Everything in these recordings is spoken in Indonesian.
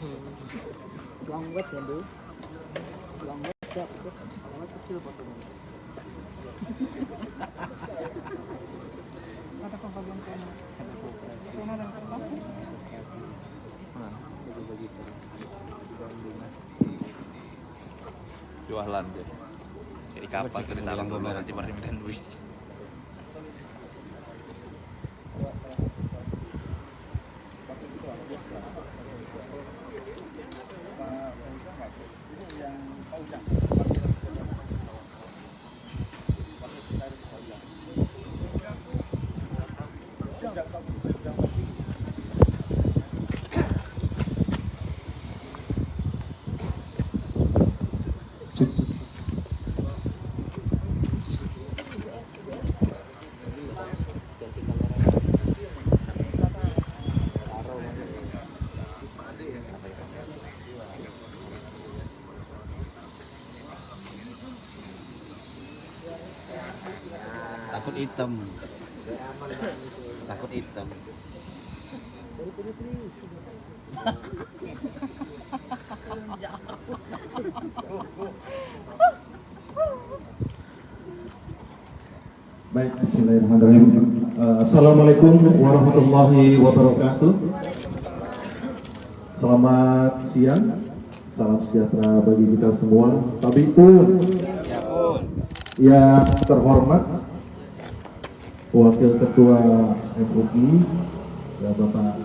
Tuang wet ya, Bu. Tuang wet ya, tuang kecil potongnya. Ada pembagian pena dan kertas. Bagi-bagi ke jualan deh. Jadi kapan tuh ditaruh dulu nanti baru dimintain duit. Takut hitam. Takut hitam. Baik, bismillahirrahmanirrahim. Assalamualaikum warahmatullahi wabarakatuh. Selamat siang, salam sejahtera bagi kita semua. Tabipun yang terhormat Wakil Ketua MUI, ya Bapak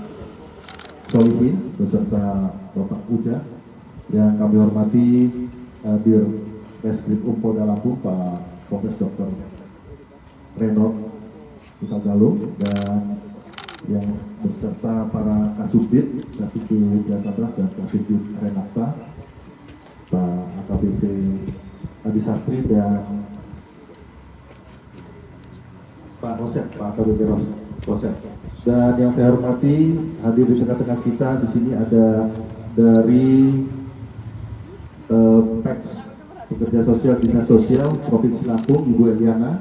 Solihin beserta Bapak Uja, yang kami hormati Dir Reskrim Polda Lampung Pak Profes Dr. Reno Hutagalung, dan yang beserta para Kasubdit Jatabras dan Kasubdit Renata, Pak AKBP Adi Sastri dan Pak Roset, Pak AKBP Roset. Dan yang saya hormati, hadir di tengah-tengah kita di sini ada dari PEX Pekerja Sosial Dinas Sosial Provinsi Lampung, Ibu Eliana.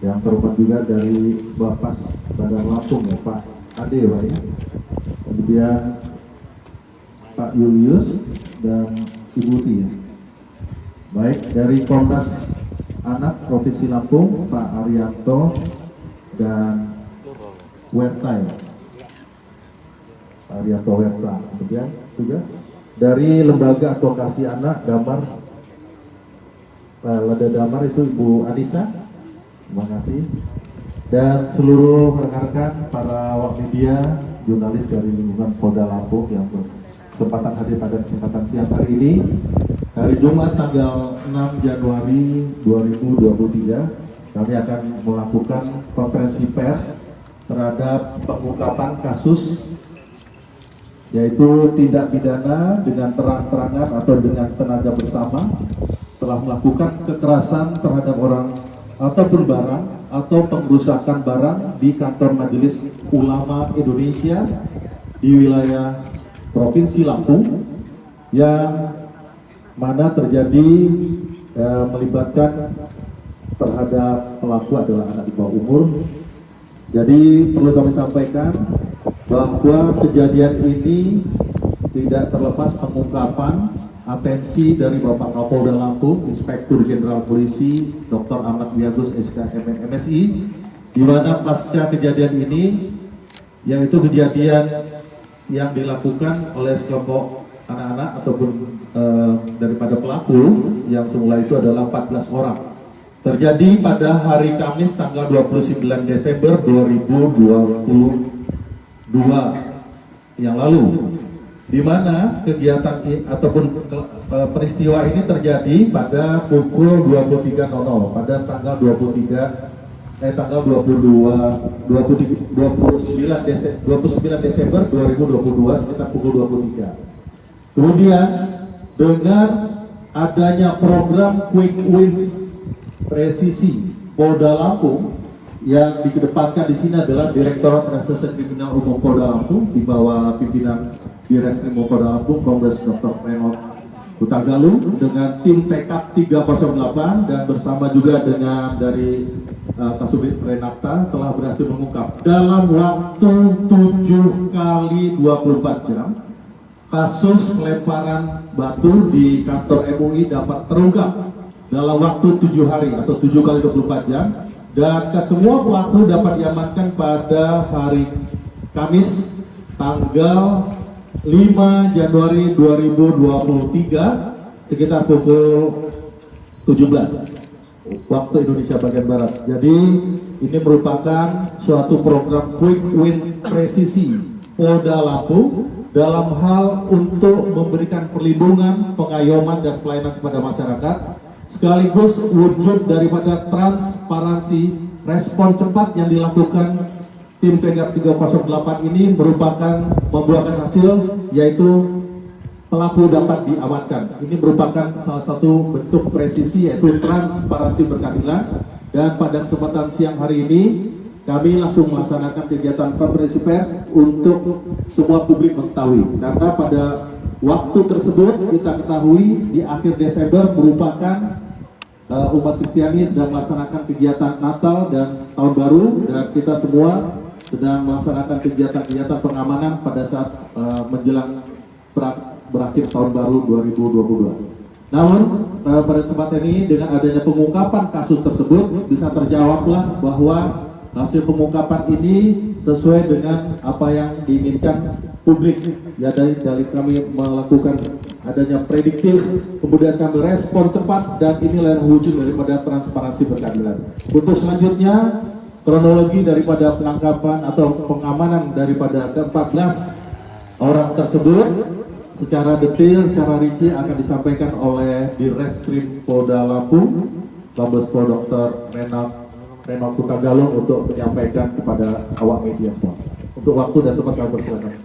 Yang terhormat juga dari Bapas Badan Lampung, ya Pak Ade, Pak ya. Kemudian Pak Julius dan Ibu Tia. Baik, dari Komnas Anak Provinsi Lampung, Pak Arianto dan Werta, ya. Pak Arianto Werta. Kemudian juga dari Lembaga Advokasi Anak Damar, Lada Damar itu Ibu Anissa. Terima kasih. Dan seluruh rekan-rekan para awak media, jurnalis dari lingkungan Polda Lampung yang berkesempatan hadir pada kesempatan siang hari ini, hari Jumat tanggal 6 Januari 2023, kami akan melakukan konferensi pers terhadap pengungkapan kasus yaitu tindak pidana dengan terang-terangan atau dengan tenaga bersama telah melakukan kekerasan terhadap orang ataupun barang atau pengrusakan barang di kantor Majelis Ulama Indonesia di wilayah Provinsi Lampung, yang mana terjadi melibatkan terhadap pelaku adalah anak di bawah umur. Jadi perlu kami sampaikan bahwa kejadian ini tidak terlepas pengungkapan atensi dari Bapak Kapolda Lampung, Inspektur Jenderal Polisi Dr. Ahmad Wiyagus SK MSI, di mana pasca kejadian ini, yaitu kejadian yang dilakukan oleh sekelompok anak-anak ataupun daripada pelaku yang semula itu adalah 14 orang, terjadi pada hari Kamis tanggal 29 Desember 2022 yang lalu, di mana kegiatan ataupun peristiwa ini terjadi pada pukul 23.00 pada tanggal 29 Desember 2022 sekitar pukul 23. Kemudian dengan adanya program Quick Wins Presisi Polda Lampung, yang dikedepankan di sini adalah Direktorat Reserse Kriminal Umum Polda Lampung di bawah pimpinan Direskrim Polda Lampung Kombes Dr. Reno Hutagalung dengan tim TK 308 dan bersama juga dengan dari Kasubdit Renata telah berhasil mengungkap dalam waktu 7 kali 24 jam kasus pelemparan batu di kantor MUI dapat terungkap dalam waktu 7 hari atau 7 kali 24 jam, dan kesemua pelaku dapat diamankan pada hari Kamis tanggal 5 Januari 2023 sekitar pukul 17 waktu Indonesia bagian Barat. Jadi ini merupakan suatu program quick win presisi Polda Lampung dalam hal untuk memberikan perlindungan, pengayoman dan pelayanan kepada masyarakat, sekaligus wujud daripada transparansi respon cepat yang dilakukan tim Pegap 308 ini merupakan membuahkan hasil, yaitu pelaku dapat diamankan. Ini merupakan salah satu bentuk presisi, yaitu transparansi berkeadilan. Dan pada kesempatan siang hari ini kami langsung melaksanakan kegiatan konferensi pers untuk semua publik mengetahui, karena pada waktu tersebut kita ketahui di akhir Desember merupakan umat Kristiani sedang melaksanakan kegiatan Natal dan Tahun Baru, dan kita semua sedang melaksanakan kegiatan-kegiatan pengamanan pada saat menjelang berakhir Tahun Baru 2022. Namun pada kesempatan ini dengan adanya pengungkapan kasus tersebut bisa terjawablah bahwa hasil pengungkapan ini sesuai dengan apa yang diinginkan publik. Ya, dari kami melakukan adanya prediktif, kemudian kami respon cepat, dan inilah yang wujud daripada transparansi berkeadilan. Untuk selanjutnya, kronologi daripada penangkapan atau pengamanan daripada ke-14 orang tersebut secara detail, secara rinci akan disampaikan oleh Direskrim Polda Lampung, Kombes Pol Dr. Renald Kutagalung untuk menyampaikan kepada awak media semua. Untuk waktu dan tempat kami persilakan.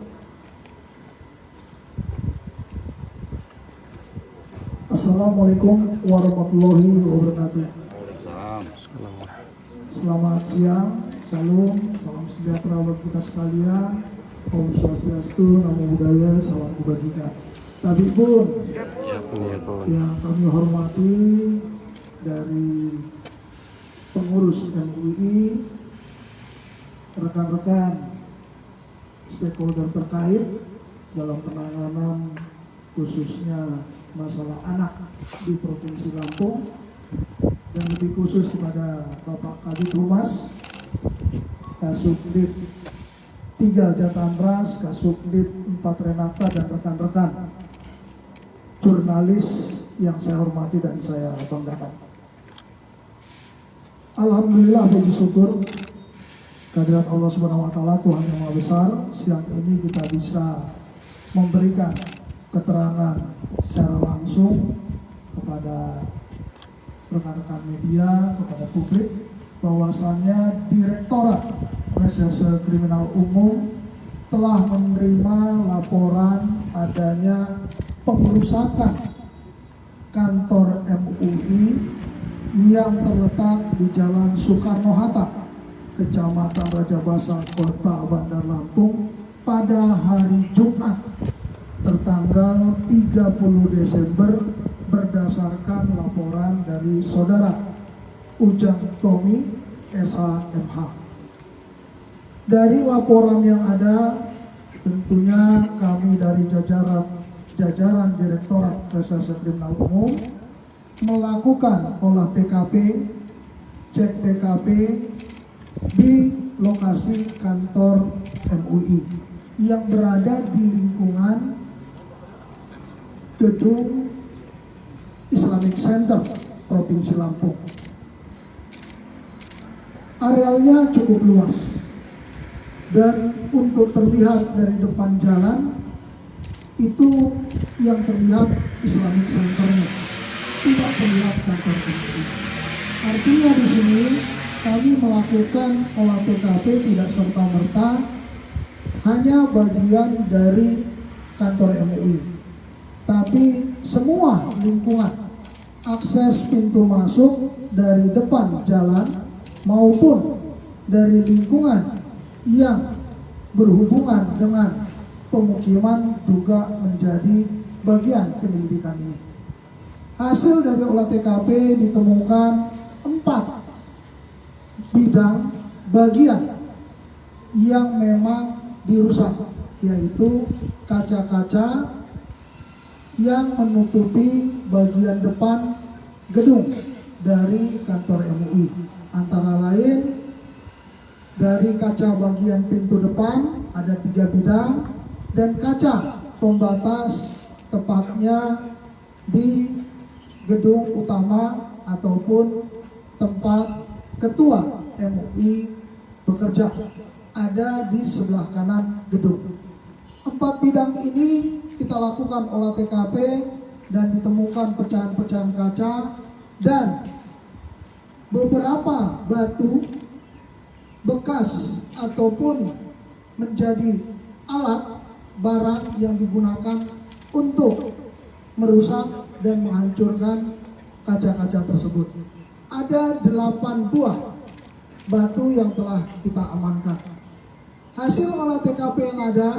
Assalamualaikum warahmatullahi wabarakatuh. Selamat siang, salam sejahtera bagi kita sekalian. Om Swastiastu, Namo Buddhaya, Salam Kebajikan. Tapi pun yang kami hormati dari pengurus MUI, rekan-rekan stakeholder terkait dalam penanganan khususnya masalah anak di Provinsi Lampung, dan lebih khusus kepada Bapak Kabid Humas, Kasubdit 3 Jatambras, Kasubdit 4 Renata, dan rekan-rekan jurnalis yang saya hormati dan saya banggakan. Alhamdulillah, puji syukur kehadirat Allah Subhanahu wa taala, Tuhan yang Maha Besar, siang ini kita bisa memberikan keterangan secara langsung kepada rekan-rekan media, kepada publik, bahwasannya Direktorat Reserse Kriminal Umum telah menerima laporan adanya pengerusakan kantor MUI yang terletak di Jalan Soekarno-Hatta, Kecamatan Rajabasa, Kota Bandar Lampung pada hari Jumat tertanggal 30 Desember berdasarkan laporan dari Saudara Ujang Tommy SHMH. Dari laporan yang ada, tentunya kami dari jajaran Direktorat Reserse Kriminal Umum melakukan olah TKP, cek TKP di lokasi kantor MUI yang berada di lingkungan Gedung Islamic Center Provinsi Lampung. Arealnya cukup luas, dan untuk terlihat dari depan jalan itu yang terlihat Islamic Center-nya, tidak terlihat kantor MUI. Artinya di sini kami melakukan olah TKP tidak serta-merta hanya bagian dari kantor MUI, tapi semua lingkungan, akses pintu masuk dari depan jalan maupun dari lingkungan yang berhubungan dengan pemukiman juga menjadi bagian penyelidikan ini. Hasil dari olah TKP ditemukan 4 bidang bagian yang memang dirusak, yaitu kaca-kaca yang menutupi bagian depan gedung dari kantor MUI. Antara lain dari kaca bagian pintu depan ada 3 bidang dan kaca pembatas tepatnya di gedung utama ataupun tempat ketua MUI bekerja ada di sebelah kanan gedung. 4 bidang ini kita lakukan olah TKP dan ditemukan pecahan-pecahan kaca dan beberapa batu bekas ataupun menjadi alat barang yang digunakan untuk merusak dan menghancurkan kaca-kaca tersebut. Ada 8 buah batu yang telah kita amankan. Hasil olah TKP yang ada,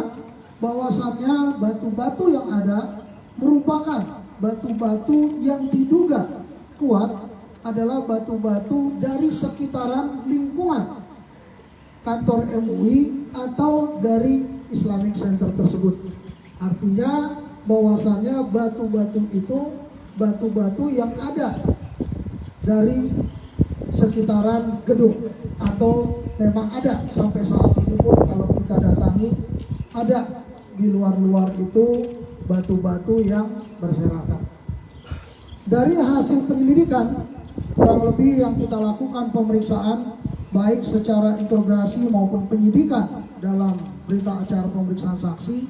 bahwasannya batu-batu yang ada merupakan batu-batu yang diduga kuat adalah batu-batu dari sekitaran lingkungan kantor MUI atau dari Islamic Center tersebut. Artinya bahwasannya batu-batu itu batu-batu yang ada dari sekitaran gedung atau memang ada sampai saat ini pun kalau kita datangi ada di luar-luar itu batu-batu yang berserakan. Dari hasil penyelidikan kurang lebih yang kita lakukan pemeriksaan baik secara interogasi maupun penyidikan dalam berita acara pemeriksaan saksi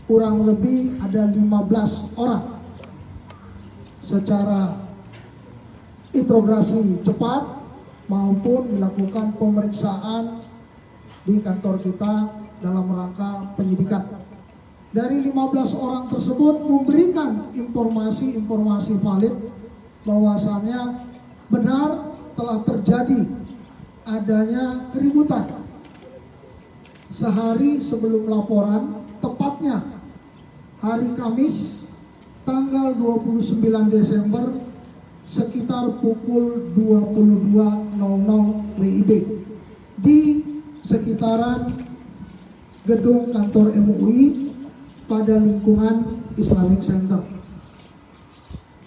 kurang lebih ada 15 orang. Secara interogasi cepat maupun dilakukan pemeriksaan di kantor kita dalam rangka penyidikan. Dari 15 orang tersebut memberikan informasi-informasi valid bahwasannya benar telah terjadi adanya keributan sehari sebelum laporan, tepatnya hari Kamis tanggal 29 Desember sekitar pukul 22.00 WIB di sekitaran gedung kantor MUI pada lingkungan Islamic Center.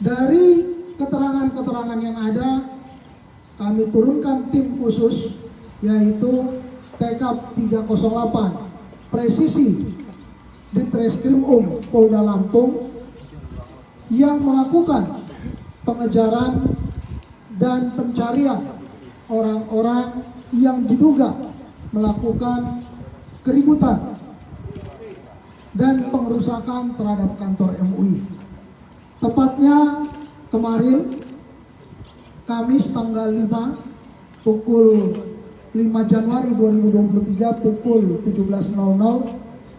Dari keterangan-keterangan yang ada, kami turunkan tim khusus yaitu TKP 308 Presisi Ditreskrim Polda Lampung yang melakukan pengejaran dan pencarian orang-orang yang diduga melakukan keributan dan pengerusakan terhadap kantor MUI. Tepatnya kemarin Kamis tanggal 5 pukul 5 Januari 2023 pukul 17.00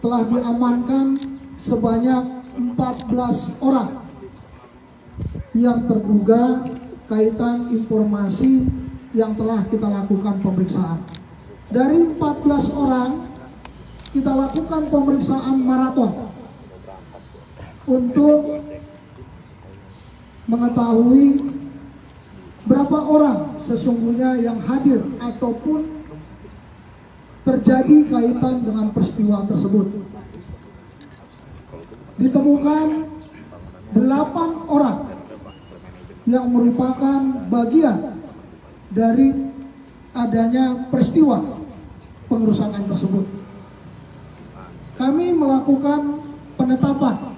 telah diamankan sebanyak 14 orang yang terduga kaitan informasi yang telah kita lakukan pemeriksaan. Dari 14 orang kita lakukan pemeriksaan maraton untuk mengetahui berapa orang sesungguhnya yang hadir ataupun terjadi kaitan dengan peristiwa tersebut. Ditemukan 8 orang yang merupakan bagian dari adanya peristiwa pengerusakan tersebut. Kami melakukan penetapan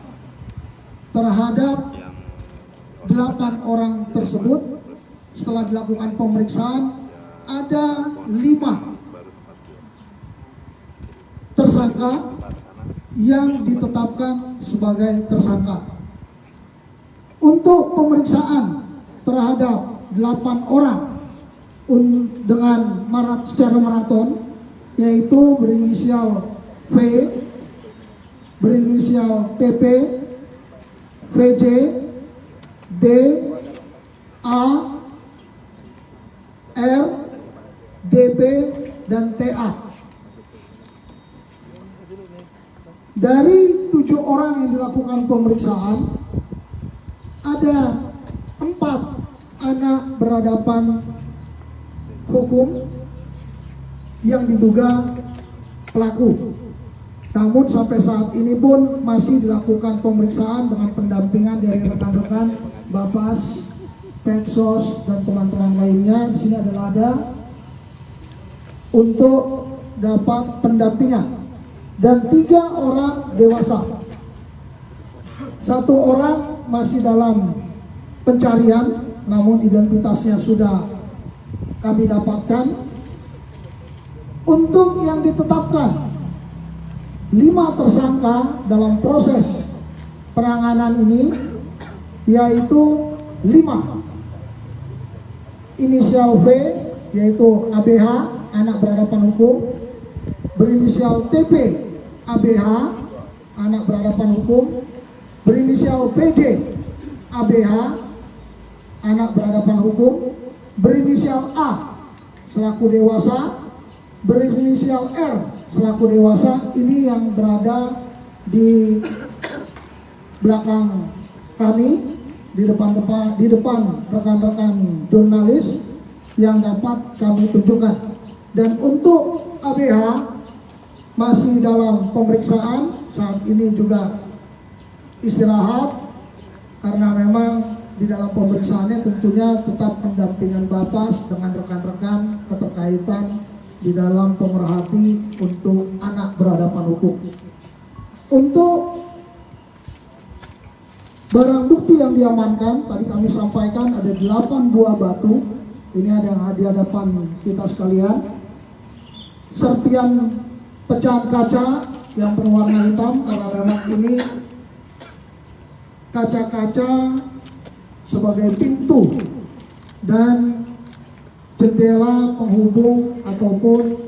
terhadap 8 orang tersebut. Setelah dilakukan pemeriksaan, ada 5 tersangka yang ditetapkan sebagai tersangka. Untuk pemeriksaan terhadap 8 orang dengan secara maraton, yaitu berinisial V, berinisial TP, VJ, D, A, R, DP, dan TA. Dari 7 orang yang dilakukan pemeriksaan, ada 4 anak berhadapan hukum yang diduga pelaku. Namun sampai saat ini pun masih dilakukan pemeriksaan dengan pendampingan dari rekan-rekan Bapas, Peksos, dan teman-teman lainnya. Di sini adalah ada untuk dapat pendampingan, dan 3 orang dewasa. 1 orang masih dalam pencarian, namun identitasnya sudah kami dapatkan. Untuk yang ditetapkan 5 tersangka dalam proses penanganan ini, yaitu 5 inisial V, yaitu ABH, anak berhadapan hukum, berinisial TP, ABH, anak berhadapan hukum, berinisial PJ, ABH, anak berhadapan hukum, berinisial A selaku dewasa, berinisial R selaku dewasa. Ini yang berada di belakang kami, di depan rekan-rekan jurnalis yang dapat kami tunjukkan. Dan untuk ABH masih dalam pemeriksaan, saat ini juga istirahat karena memang di dalam pemeriksaannya tentunya tetap pendampingan Bapas dengan rekan-rekan keterkaitan di dalam pemerhati untuk anak berhadapan hukum. Untuk barang bukti yang diamankan, tadi kami sampaikan ada 8 buah batu. Ini ada yang di hadapan kita sekalian. Serpian pecahan kaca yang berwarna hitam, karena memang ini kaca-kaca sebagai pintu dan jendela penghubung ataupun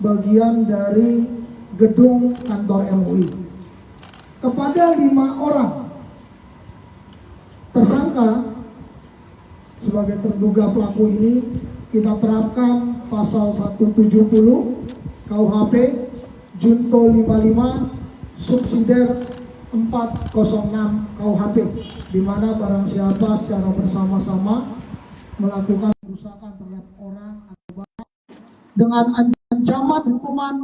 bagian dari gedung kantor MUI. Kepada 5 orang tersangka sebagai terduga pelaku ini kita terapkan pasal 170 KUHP Junto 55 subsidiar 406 KUHP, di mana barang siapa secara bersama-sama melakukan kerusakan terhadap orang atau barang dengan ancaman hukuman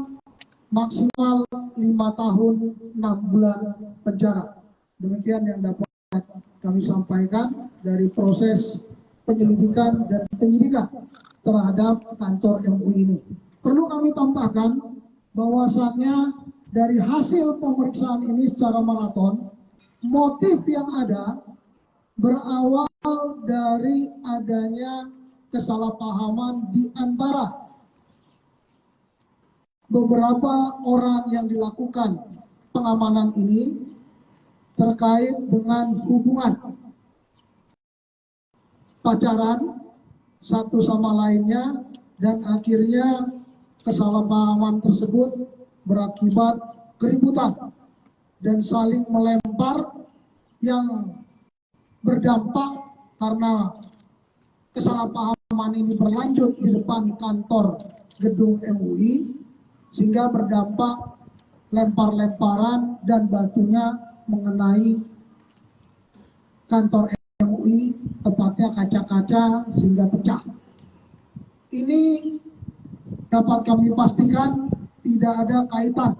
maksimal 5 tahun 6 bulan penjara. Demikian yang dapat kami sampaikan dari proses penyelidikan dan penyidikan terhadap kantor MUI ini. Perlu kami tambahkan bahwasannya dari hasil pemeriksaan ini secara maraton, motif yang ada berawal dari adanya kesalahpahaman di antara beberapa orang yang dilakukan pengamanan ini terkait dengan hubungan pacaran satu sama lainnya, dan akhirnya kesalahpahaman tersebut berakibat keributan dan saling melempar yang berdampak karena kesalahpahaman ini berlanjut di depan kantor gedung MUI, sehingga berdampak lempar-lemparan dan batunya mengenai kantor MUI, tepatnya kaca-kaca sehingga pecah. Ini dapat kami pastikan tidak ada kaitan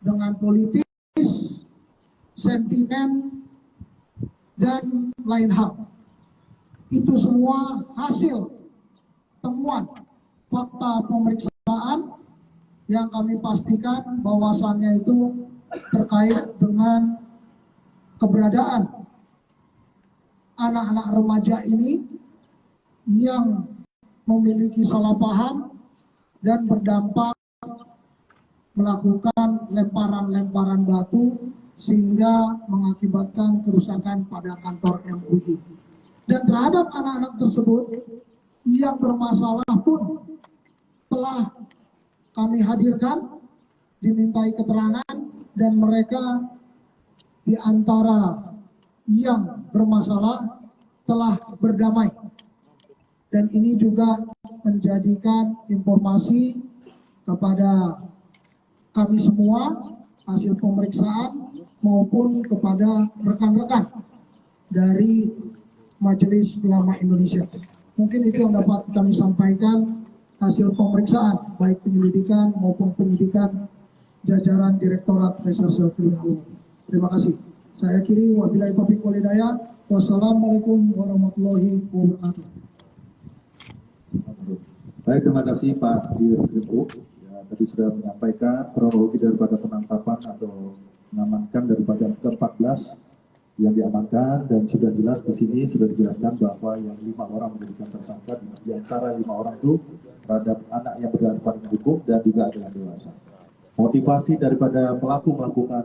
dengan politis, sentimen, dan lain hal. Itu semua hasil temuan fakta pemeriksaan yang kami pastikan bahwasannya itu terkait dengan keberadaan anak-anak remaja ini yang memiliki salah paham dan berdampak melakukan lemparan-lemparan batu sehingga mengakibatkan kerusakan pada kantor MUI. Dan terhadap anak-anak tersebut yang bermasalah pun telah kami hadirkan, dimintai keterangan, dan mereka di antara yang bermasalah telah berdamai. Dan ini juga menjadikan informasi kepada kami semua, hasil pemeriksaan maupun kepada rekan-rekan dari Majelis Ulama Indonesia. Mungkin itu yang dapat kami sampaikan hasil pemeriksaan, baik penyelidikan maupun penyidikan jajaran Direktorat Reserse Kriminal Umum. Terima kasih. Saya akhiri, wabillahi taufiq wal hidayah. Wassalamualaikum warahmatullahi wabarakatuh. Baik, terima kasih Pak Dirkrimum. Ya, tadi sudah menyampaikan kronologi daripada penangkapan atau mengamankan daripada ke-14 yang diamankan, dan sudah jelas di sini sudah dijelaskan bahwa yang 5 orang menjadikan tersangka, di antara 5 orang itu terhadap anak yang berhadapan dengan hukum dan juga ada yang dewasa. Motivasi daripada pelaku melakukan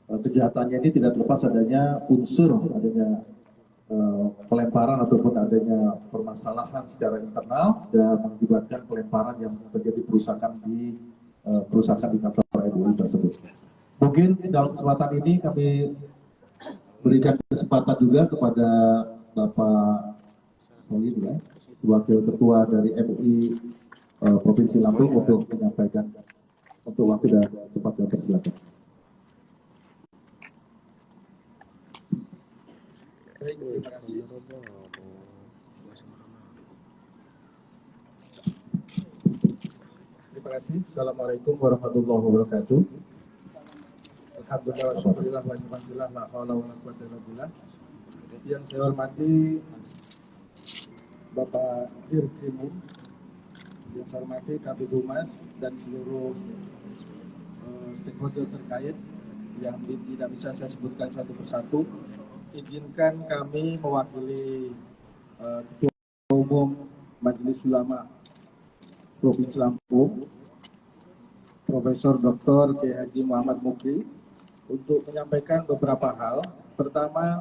kejahatannya ini tidak terlepas adanya unsur adanya pelemparan ataupun adanya permasalahan secara internal dan mengakibatkan pelemparan yang terjadi perusakan di kantor MUI tersebut. Mungkin dalam kesempatan ini kami berikan kesempatan juga kepada Bapak Solid, ya, Wakil Ketua dari MUI Provinsi Lampung untuk menyampaikan untuk waktu dan tempat yang persilakan. Baik, terima kasih. Terima kasih. Assalamualaikum warahmatullahi wabarakatuh. Alhamdulillah, syukurillah, wa ni'matillah, la haula wa la quwwata illa billah. Yang saya hormati Bapak Dirkrimum, yang saya hormati Kabid Humas dan seluruh stakeholder terkait yang tidak bisa saya sebutkan satu persatu. Izinkan kami mewakili Ketua Umum Majelis Ulama Provinsi Lampung, Profesor Dr. Kiai Haji Muhammad Mukri, untuk menyampaikan beberapa hal. Pertama,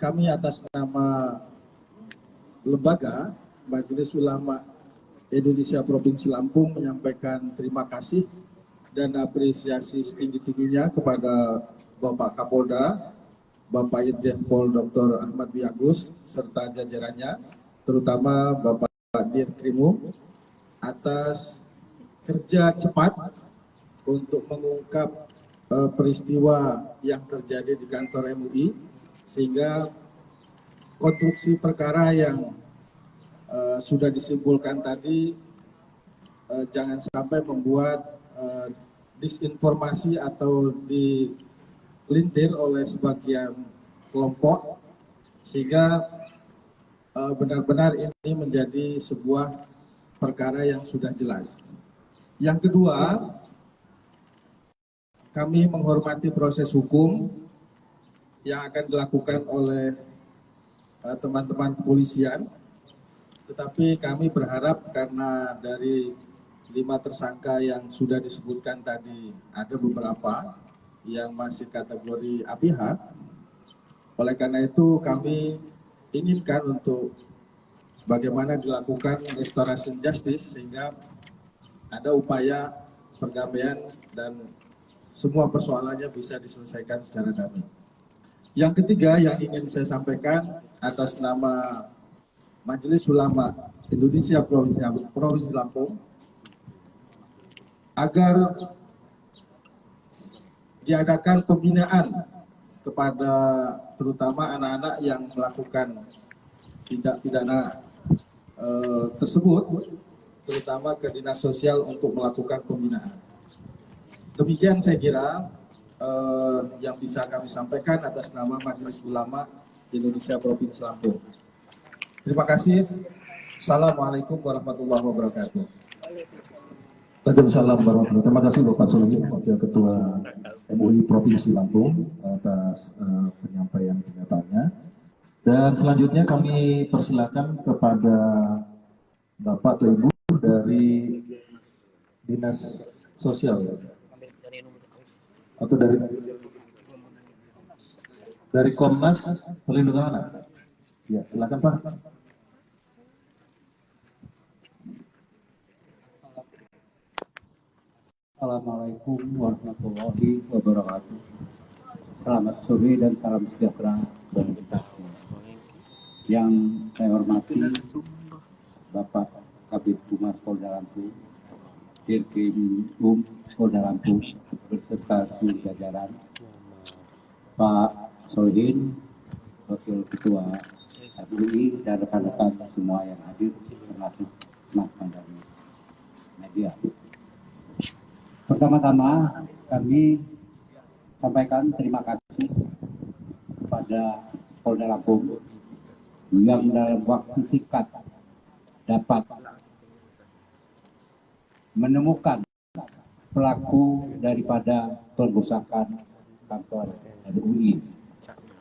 kami atas nama lembaga Majelis Ulama Indonesia Provinsi Lampung menyampaikan terima kasih dan apresiasi setinggi-tingginya kepada Bapak Kapolda, Bapak Irjen Pol Dr. Ahmad Wiyagus serta jajarannya, terutama Bapak Dirkrimum, atas kerja cepat untuk mengungkap peristiwa yang terjadi di kantor MUI, sehingga konstruksi perkara yang sudah disimpulkan tadi jangan sampai membuat disinformasi atau dilintir oleh sebagian kelompok, sehingga benar-benar ini menjadi sebuah perkara yang sudah jelas. Yang kedua, kami menghormati proses hukum yang akan dilakukan oleh teman-teman kepolisian, tetapi kami berharap karena dari 5 tersangka yang sudah disebutkan tadi ada beberapa yang masih kategori ABH, oleh karena itu kami inginkan untuk bagaimana dilakukan restoration justice sehingga ada upaya perdamaian dan semua persoalannya bisa diselesaikan secara damai. Yang ketiga yang ingin saya sampaikan atas nama Majelis Ulama Indonesia Provinsi Lampung, agar diadakan pembinaan kepada terutama anak-anak yang melakukan tindak pidana tersebut, terutama ke Dinas Sosial untuk melakukan pembinaan. Demikian saya kira yang bisa kami sampaikan atas nama Majelis Ulama Indonesia Provinsi Lampung. Terima kasih. Assalamualaikum warahmatullahi wabarakatuh. Waalaikumsalam warahmatullahi wabarakatuh. Terima kasih Bapak Solihin, Wakil Ketua MUI Provinsi Lampung atas penyampaian pernyataannya. Dan selanjutnya kami persilakan kepada Bapak atau Ibu dari Dinas Sosial atau dari Komnas Perlindungan Anak. Ya, silakan Pak. Assalamualaikum warahmatullahi wabarakatuh. Selamat sore dan salam sejahtera bagi kita. Yang saya hormati Bapak Kabid Humas Polda Lampung, Dirkrimum Polda Lampung beserta seluruh jajaran, Pak Solihin, Wakil Ketua MUI, dan rekan-rekan semua yang hadir, termasuk Mas dari media. Pertama-tama kami sampaikan terima kasih kepada Polda Lampung yang dalam waktu singkat dapat menemukan pelaku daripada perusakan kantor RUI.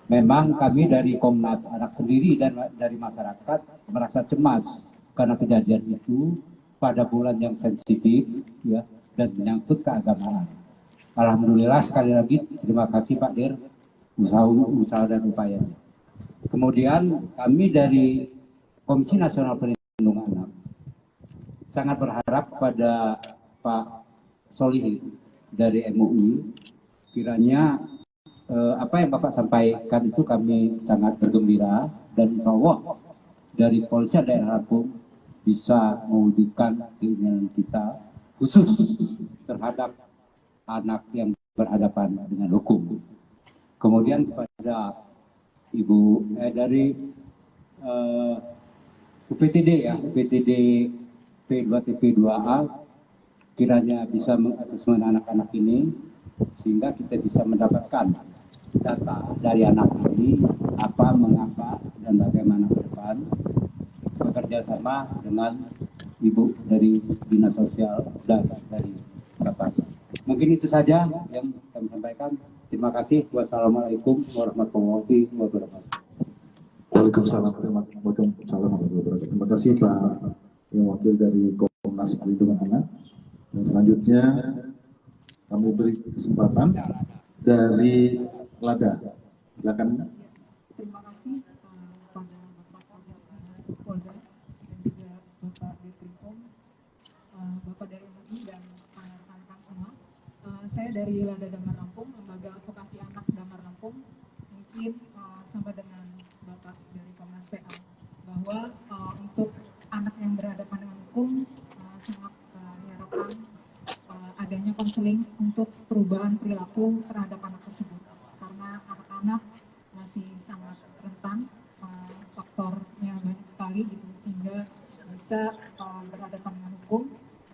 Memang kami dari Komnas Anak sendiri dan dari masyarakat merasa cemas karena kejadian itu pada bulan yang sensitif ya dan menyangkut keagamaan. Alhamdulillah sekali lagi terima kasih Pak Dir usaha dan upayanya. Kemudian kami dari Komisi Nasional Perlindungan Anak sangat berharap kepada Pak Solihin dari MUI kiranya apa yang Bapak sampaikan itu kami sangat bergembira dan insya Allah dari Polisi Daerah Lampung bisa mewujudkan keinginan kita khusus terhadap anak yang berhadapan dengan hukum. Kemudian kepada Ibu dari UPTD ya, UPTD P2 TP2A kiranya bisa mengasesmen anak-anak ini sehingga kita bisa mendapatkan data dari anak ini apa, mengapa, dan bagaimana ke depan bekerja sama dengan Ibu dari Dinas Sosial dan dari Bapak. Mungkin itu saja yang kami sampaikan. Terima kasih. Wassalamualaikum warahmatullahi wabarakatuh. Waalaikumsalam warahmatullahi wabarakatuh. Terima kasih Pak yang wakil dari Komnas Perlindungan Anak. Dan selanjutnya kami beri kesempatan dari Lada. Silakan. Terima kasih kepada Bapak Polda dan juga Bapak Dirkrim, Bapak dari MSI dan rekan-rekan semua. Saya dari Lada Damar Lampung, Lembaga Advokasi Anak Damar Lampung. Mungkin sama dengan Bapak dari Komnas PA bahwa untuk anak yang berhadapan dengan hukum sangat diharapkan adanya konseling untuk perubahan perilaku terhadap anak tersebut. Karena anak-anak masih sangat rentan, faktornya banyak sekali gitu, sehingga bisa berhadapan dengan hukum.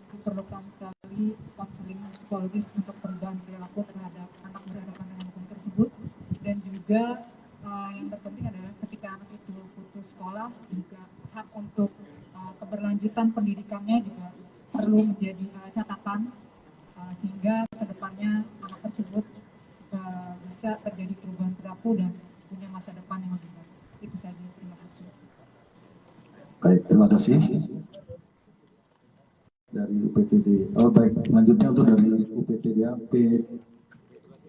Diperlukan sekali konseling psikologis untuk perubahan perilaku terhadap anak berhadapan dengan hukum tersebut. Dan juga yang terpenting adalah ketika anak itu putus sekolah, juga hak untuk keberlanjutan pendidikannya juga perlu menjadi catatan sehingga kedepannya anak tersebut bisa terjadi perubahan perilaku dan punya masa depan yang lebih baik. Itu saja. Terima kasih. Baik, terima kasih. Dari UPTD. Oh baik, selanjutnya untuk dari UPTD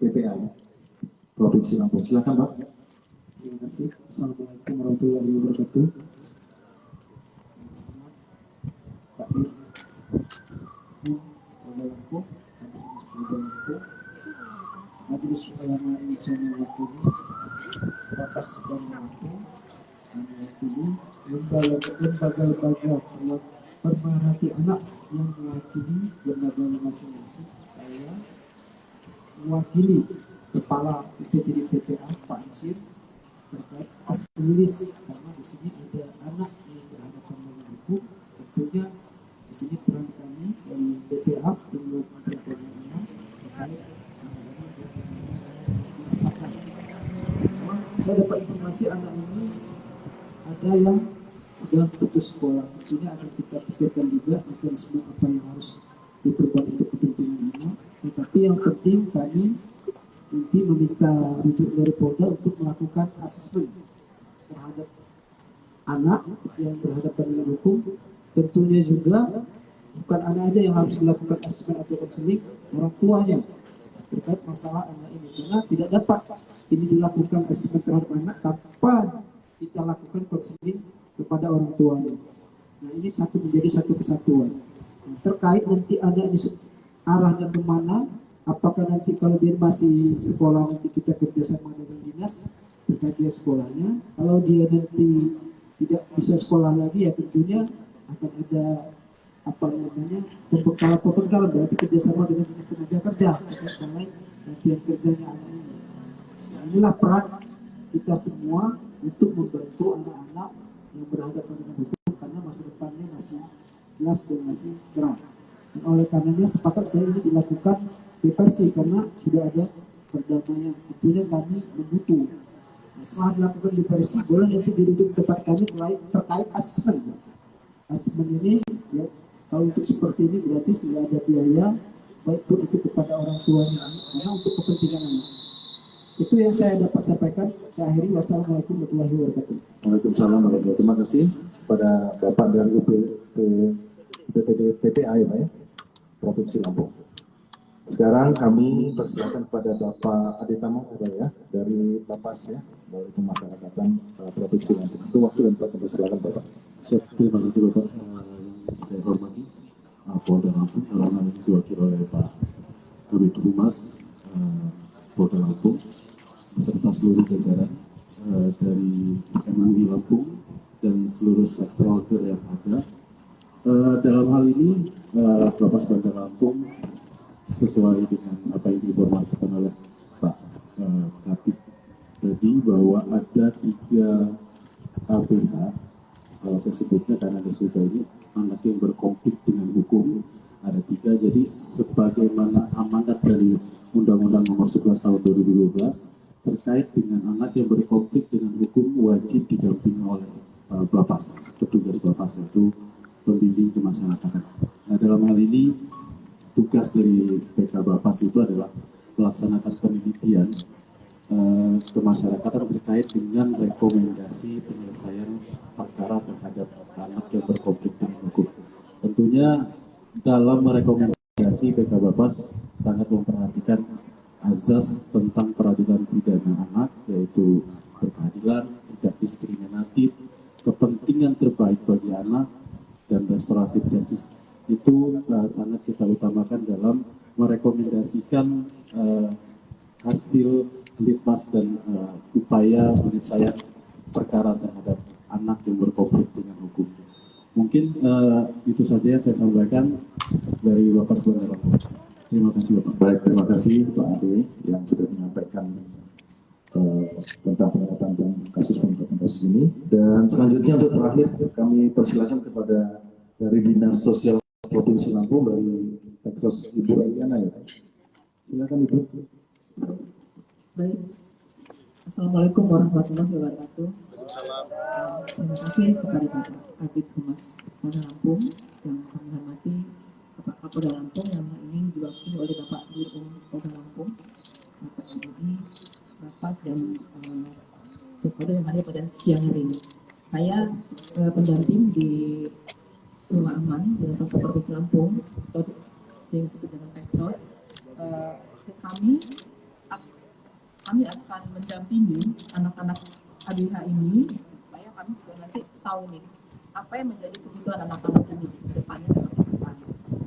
PPA Provinsi Lampung. Silakan Pak. Terima kasih. Assalamualaikum warahmatullahi wabarakatuh. Pak Dir, Polda Lampung, Majelis Ulama Indonesia mewakili, Bapas dan Lampung mewakili lembaga-lembaga pemerhati anak yang mewakili lembaga masing-masing. Saya mewakili Kepala UPTD PPA Pak Ansir terkait aslilis, karena di sini ada anak yang berhadapan dengan hukum. Tentunya di sini peran kami dari BPA perlu memperhatikan anak terkait saya dapat informasi anak ini ada yang sudah putus sekolah. Tentunya akan kita pikirkan juga mekanisme apa yang harus diperbuat untuk kepentingan anak. Tetapi yang penting kami nanti meminta rujuk dari Polda untuk melakukan asesmen terhadap anak yang berhadapan dengan hukum. Tentunya juga bukan anak aja yang harus dilakukan asesmen atau konseling, orang tuanya terkait masalah anak ini, karena tidak dapat ini dilakukan asesmen terhadap anak tanpa kita lakukan konseling kepada orang tuanya. Nah ini menjadi satu kesatuan. Nah, terkait nanti anak ini arahnya kemana, apakah nanti kalau dia masih sekolah nanti kita kerjasama dengan dinas terkait dia sekolahnya. Kalau dia nanti tidak bisa sekolah lagi ya tentunya akan ada apa namanya pembekalan berarti kerjasama dengan dinas tenaga kerja terkait latihan kerjanya anak ini. Nah, inilah peran kita semua untuk membantu anak-anak yang berhadapan dengan hukum karena masa depannya masih jelas dan masih cerah. Dan oleh karenanya sepakat saya ini dilakukan diversi karena sudah ada perdamaian. Tentunya kami membutuh. Nah, setelah dilakukan diversi, boleh nanti dirujuk kepada kami terkait asesmen. Asesmen ini ya, kalau untuk seperti ini gratis, tidak ada biaya, baik pun itu kepada orang tuanya, karena untuk kepentingan anak. Itu yang saya dapat sampaikan. Saya akhiri. Wassalamualaikum warahmatullahi wabarakatuh. Waalaikumsalam warahmatullahi wabarakatuh. Terima kasih kepada Bapak dari PPA ya, Provinsi Lampung. Sekarang kami persilakan kepada Bapak Aditama ya, dari Lapas ya, dari Pemasyarakatan Provinsi Lampung. Itu waktu dan tempat, persilakan Bapak. Terima kasih Bapak. Saya hormati Polda Lampung, dalam hal ini diwakili oleh Pak Kabid Humas Polda Lampung beserta seluruh jajaran dari MUI Lampung dan seluruh stakeholder yang ada. Dalam hal ini Lapas Bandar Lampung sesuai dengan apa yang diinformasikan oleh Pak Kabid tadi bahwa ada 3 APH, kalau saya sebutnya karena di situ ini anak yang berkonflik dengan hukum ada 3. Jadi sebagaimana amanat dari Undang-Undang Nomor 11 Tahun 2012 terkait dengan anak yang berkonflik dengan hukum wajib didampingi oleh Bapas, petugas Bapas, yaitu pembimbing kemasyarakatan. Nah, dalam hal ini tugas dari PK Bapas itu adalah melaksanakan penelitian kemasyarakatan terkait dengan rekomendasi penyelesaian perkara terhadap anak yang berkonflik dengan hukum. Tentunya dalam merekomendasi PK Bapas sangat memperhatikan azas tentang peradilan pidana anak, yaitu berkeadilan, tidak diskriminatif, kepentingan terbaik bagi anak, dan restoratif justice. Itu sangat kita utamakan dalam merekomendasikan hasil litmas dan upaya penyelesaian perkara terhadap anak yang berkonflik dengan hukum. Mungkin itu saja yang saya sampaikan dari Bapak Bandar Lampung. Terima kasih Bapak. Baik, terima kasih Pak Ade yang sudah menyampaikan tentang pengetahuan kasus ini. Dan selanjutnya untuk terakhir kami persilakan kepada dari Dinas Sosial Provinsi Lampung dari Eksos Ibu Eliana ya. Silakan Ibu. Baik. Assalamualaikum warahmatullahi wabarakatuh. Terima kasih kepada Bapak Kabid Humas Polda Lampung yang kami hormati, Bapak Kapolda Lampung yang ini diwakili oleh Bapak Dirut Polda Lampung, Bapak MUI, Bapak dan stakeholder yang hadir pada siang hari ini. Saya pendamping di Rumah Aman Dinas Sosial Provinsi Lampung atau yang disebut dengan Eksos. Kami akan mendampingi anak-anak ABH ini supaya kami juga nanti tahu nih apa yang menjadi kebutuhan anak-anak ini di depannya seperti apa.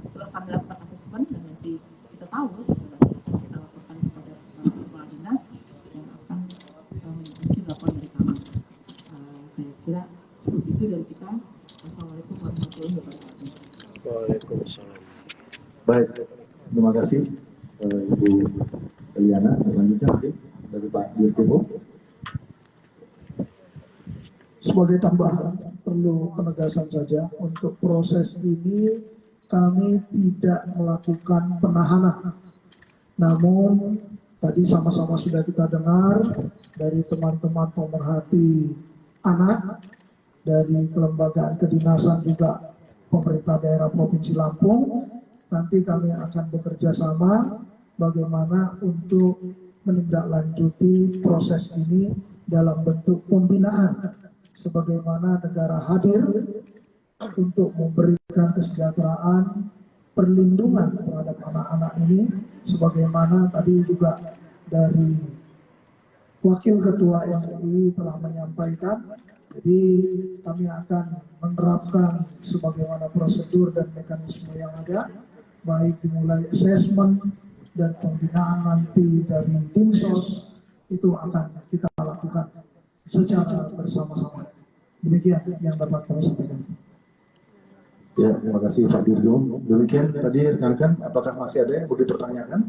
Setelah kami lakukan asesmen dan nanti kita tahu, kita lakukan kepada kepala dinas yang akan mungkin laporan dari kami. Saya kira itu dari kita. Assalamualaikum warahmatullahi wabarakatuh. Waalaikumsalam. Baik, terima kasih Ibu Eliana. Selanjutnya dari Pak Dirkebo. Sebagai tambahan, perlu penegasan saja, untuk proses ini kami tidak melakukan penahanan. Namun, tadi sama-sama sudah kita dengar dari teman-teman pemerhati anak, dari kelembagaan kedinasan juga pemerintah daerah Provinsi Lampung, nanti kami akan bekerja sama bagaimana untuk menindaklanjuti proses ini dalam bentuk pembinaan, sebagaimana negara hadir untuk memberikan kesejahteraan, perlindungan terhadap anak-anak ini, sebagaimana tadi juga dari Wakil Ketua MUI telah menyampaikan. Jadi kami akan menerapkan sebagaimana prosedur dan mekanisme yang ada, baik dimulai asesmen dan pembinaan nanti dari Dinsos, itu akan kita lakukan secara bersama-sama. Demikian yang dapat kami sampaikan. Ya, terima kasih Pak Dirjo. Demikian tadi rekan-rekan, apakah masih ada yang mau dipertanyakan?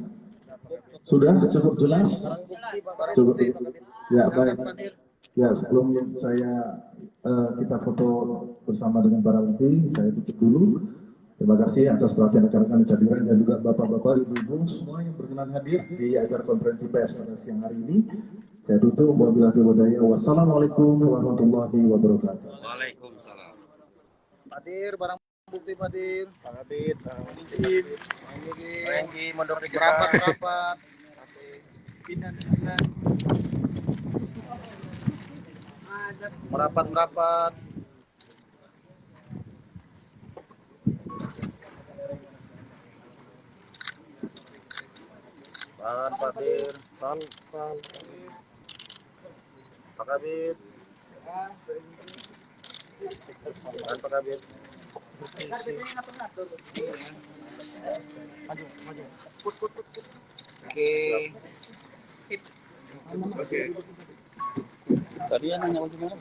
Sudah cukup jelas? Cukup. Ya, baik. Ya, sebelum kita foto bersama dengan para menteri, saya tutup dulu. Terima kasih atas perhatian rekan-rekan hadirin dan juga bapak-bapak, ibu-ibu semua yang berkenan hadir di acara konferensi pers pada siang hari ini. Saya tutup. Wassalamualaikum warahmatullahi wabarakatuh. Waalaikumsalam. Hadir barang bukti hadir. Pak Habib, izin. Renggi mondok ke rapat. Pindah. Merapat. Pak Habib, Pak Habib. Pak Habib. Maju. Put. Oke. Tadi yang nanya bagaimana?